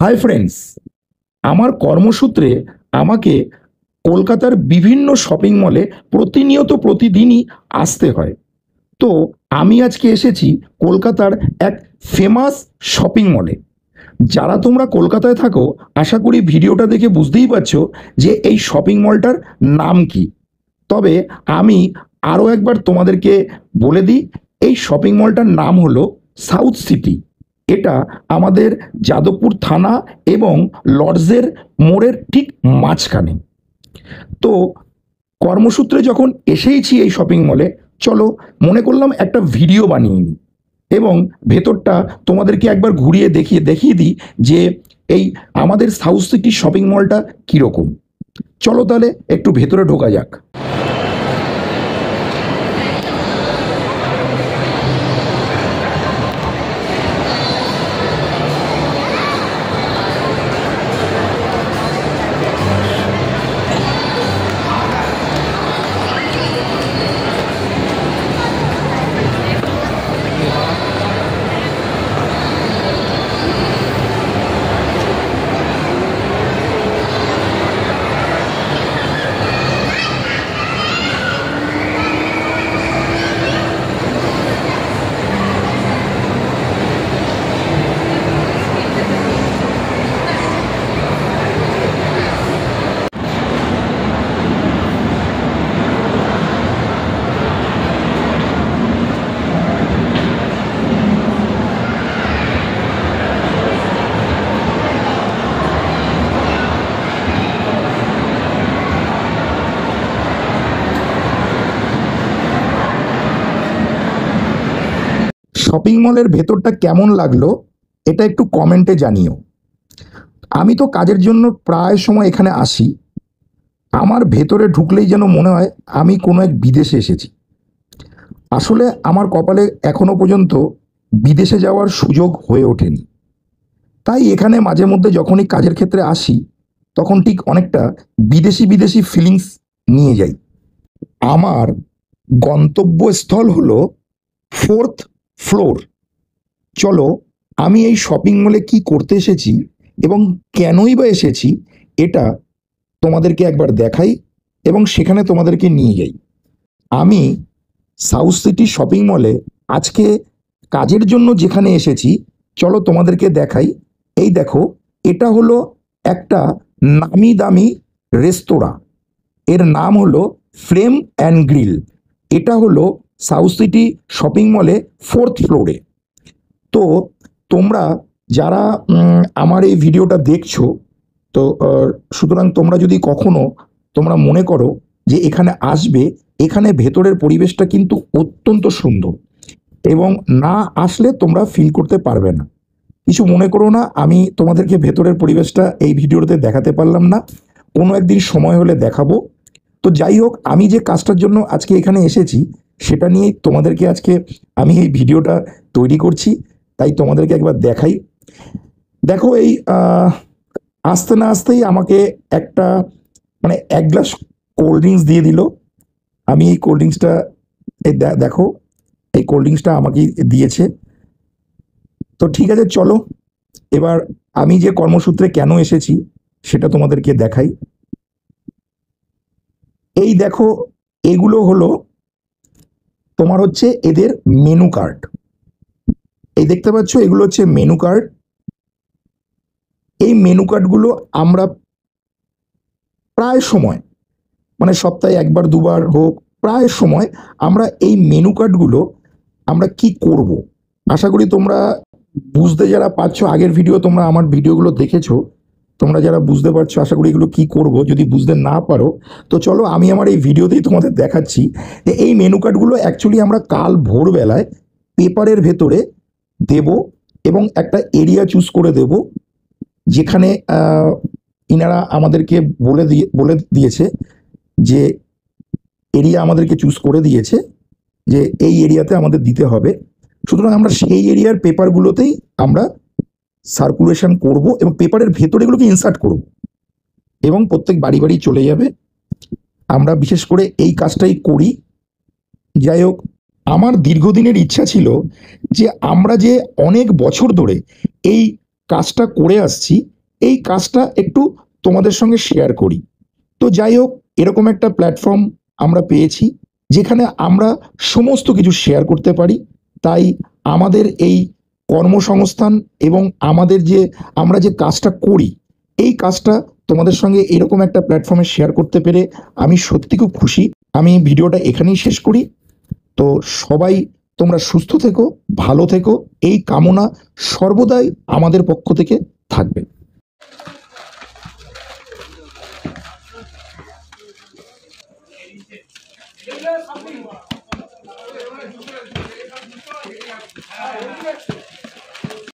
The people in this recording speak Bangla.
হাই ফ্রেন্ডস, আমার কর্মসূত্রে আমাকে কলকাতার বিভিন্ন শপিং মলে প্রতিদিনই আসতে হয়। তো আমি আজকে এসেছি কলকাতার এক ফেমাস শপিং মলে। যারা তোমরা কলকাতায় থাকো, আশা করি ভিডিওটা দেখে বুঝতেই পারছো যে এই শপিং মলটার নাম কি। তবে আমি আরও একবার তোমাদেরকে বলে দিই, এই শপিং মলটার নাম হলো সাউথ সিটি। এটা আমাদের যাদবপুর থানা এবং লর্ডসের মোড়ের ঠিক মাঝখানে। তো কর্মসূত্রে যখন এসেইছি এই শপিং মলে, চলো মনে করলাম একটা ভিডিও বানিয়ে নিই এবং ভেতরটা তোমাদেরকে একবার ঘুরিয়ে দেখিয়ে দিই যে এই আমাদের সাউথ সিটি শপিং মলটা কীরকম। চলো তাহলে একটু ভেতরে ঢোকা যাক। শপিং মলের ভেতরটা কেমন লাগলো এটা একটু কমেন্টে জানিও। আমি তো কাজের জন্য প্রায় সময় এখানে আসি। আমার ভেতরে ঢুকলেই যেন মনে হয় আমি কোনো এক বিদেশে এসেছি। আসলে আমার কপালে এখনো পর্যন্ত বিদেশে যাওয়ার সুযোগ হয়ে ওঠেনি, তাই এখানে মাঝে মধ্যে যখনই কাজের ক্ষেত্রে আসি তখন ঠিক অনেকটা বিদেশি বিদেশি ফিলিংস নিয়ে যাই। আমার গন্তব্যস্থল হলো 4th ফ্লোর। চলো আমি এই শপিং মলে কি করতে এসেছি এবং কেনই বা এসেছি এটা তোমাদেরকে একবার দেখাই এবং সেখানে তোমাদেরকে নিয়ে যাই। আমি সাউথ সিটি শপিং মলে আজকে কাজের জন্য যেখানে এসেছি, চলো তোমাদেরকে দেখাই। এই দেখো, এটা হলো একটা নামি দামি রেস্তোরাঁ। এর নাম হলো ফ্লেম অ্যান্ড গ্রিল। এটা হলো সাউথ সিটি শপিং মলে 4th ফ্লোরে। তো তোমরা যারা আমার এই ভিডিওটা দেখছো, তো সুতরাং তোমরা যদি কখনো তোমরা মনে করো যে এখানে আসবে, এখানে ভেতরের পরিবেশটা কিন্তু অত্যন্ত সুন্দর এবং না আসলে তোমরা ফিল করতে পারবে না। কিছু মনে করো না, আমি তোমাদেরকে ভেতরের পরিবেশটা এই ভিডিওতে দেখাতে পারলাম না, কোনো একদিন সময় হলে দেখাবো। তো যাই হোক, আমি যে কাজটার জন্য আজকে এখানে এসেছি সেটা নিয়েই তোমাদেরকে আজকে আমি এই ভিডিওটা তৈরি করছি, তাই তোমাদেরকে একবার দেখাই। দেখো, এই আসতে না আসতেই আমাকে একটা এক গ্লাস কোল্ড ড্রিঙ্কস দিয়ে দিল। আমি এই কোল্ড ড্রিঙ্কসটা দেখো, এই কোল্ড ড্রিঙ্কসটা আমাকে দিয়েছে। তো ঠিক আছে, চলো এবার আমি যে কর্মসূত্রে কেন এসেছি সেটা তোমাদেরকে দেখাই। এই দেখো, এগুলো হলো তোমার হচ্ছে এদের মেনু কার্ড। এই দেখতে পাচ্ছ, এগুলো হচ্ছে মেনু কার্ড। এই মেনু কার্ডগুলো আমরা প্রায় সময় সপ্তাহে একবার দুবার হোক, প্রায় সময় আমরা এই মেনু কার্ডগুলো আমরা কি করব, আশা করি তোমরা বুঝতে যারা পারছো, আগের ভিডিও তোমরা আমার ভিডিওগুলো দেখেছো, তোমরা যারা বুঝতে পারছো আশা করি এগুলো কি করব। যদি বুঝতে না পারো তো চলো আমি আমার এই ভিডিওতেই তোমাদের দেখাচ্ছি যে এই মেনু কার্ডগুলো অ্যাকচুয়ালি আমরা কাল ভোরবেলায় পেপারের ভেতরে দেব এবং একটা এরিয়া চুজ করে দেব, যেখানে ইনারা আমাদেরকে বলে দিয়েছে যে এরিয়া আমাদেরকে চুজ করে দিয়েছে যে এই এরিয়াতে আমাদের দিতে হবে। সুতরাং আমরা সেই এরিয়ার পেপারগুলোতেই আমরা সার্কুলেশন করব এবং পেপারের ভেতরে এগুলোকে ইনসার্ট করব এবং প্রত্যেক বাড়ি বাড়ি চলে যাবে। আমরা বিশেষ করে এই কাজটাই করি। যাই হোক, আমার দীর্ঘদিনের ইচ্ছা ছিল যে আমরা যে অনেক বছর ধরে এই কাজটা করে আসছি এই কাজটা একটু তোমাদের সঙ্গে শেয়ার করি। তো যাই হোক, এরকম একটা প্ল্যাটফর্ম আমরা পেয়েছি যেখানে আমরা সমস্ত কিছু শেয়ার করতে পারি। তাই আমাদের এই কর্মসংস্থান এবং আমরা যে কাজটা করি এই কাজটা তোমাদের সঙ্গে এরকম একটা প্ল্যাটফর্মে শেয়ার করতে পেরে আমি সত্যি খুব খুশি। আমি ভিডিওটা এখানেই শেষ করি। তো সবাই তোমরা সুস্থ থেকো, ভালো থেকো, এই কামনা সর্বদাই আমাদের পক্ষ থেকে থাকবে।